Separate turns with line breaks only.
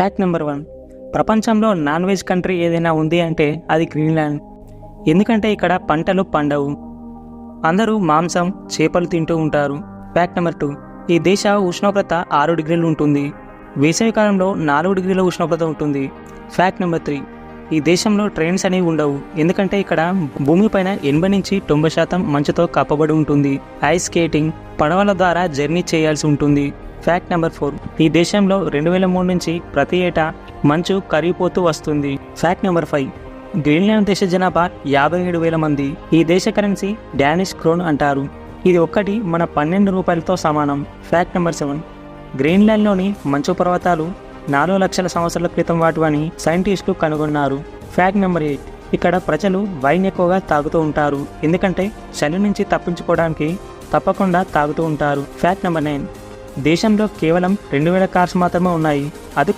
Fact number 1. ప్రపంచంలో non veg country ఏదైనా ఉంది అంటే అది గ్రీన్లాండ్. ఎందుకంటే ఇక్కడ పంటలు పండవు. అందరూ మాంసం, చేపలు తింటూ ఉంటారు. Fact number 2. ఈ దేశ ఉష్ణోగ్రత 6 డిగ్రీలు ఉంటుంది. వేసవికాలంలో 4 డిగ్రీల ఉష్ణోగ్రత ఉంటుంది. Fact number 3. ఈ దేశంలో ట్రైన్స్ అనేవి ఉండవు. ఎందుకంటే ఇక్కడ భూమిపైన 80 నుంచి 90% మంచుతో కప్పబడి ఉంటుంది. ఐస్ స్కేటింగ్, పడవల ద్వారా జర్నీ చేయాల్సి ఉంటుంది. Fact number 4. ఈ దేశంలో 2003 నుంచి ప్రతి ఏటా మంచు కరిగిపోతూ వస్తుంది. Fact number 5. గ్రీన్లాండ్ దేశ జనాభా 57,000 మంది. ఈ దేశ కరెన్సీ డానిష్ క్రోన్ అంటారు. ఇది ఒక్కటి మన 12 రూపాయలతో సమానం. Fact number 7. గ్రీన్లాండ్లోని మంచు పర్వతాలు 4 లక్షల సంవత్సరాల క్రితం వాటివని సైంటిస్టులు కనుగొన్నారు. Fact number 8. ఇక్కడ ప్రజలు వైన్ ఎక్కువగా తాగుతూ ఉంటారు. ఎందుకంటే చలి నుంచి తప్పించుకోవడానికి తప్పకుండా తాగుతూ ఉంటారు. Fact number 9. దేశంలో కేవలం 2000 కార్స్ మాత్రమే ఉన్నాయి. అది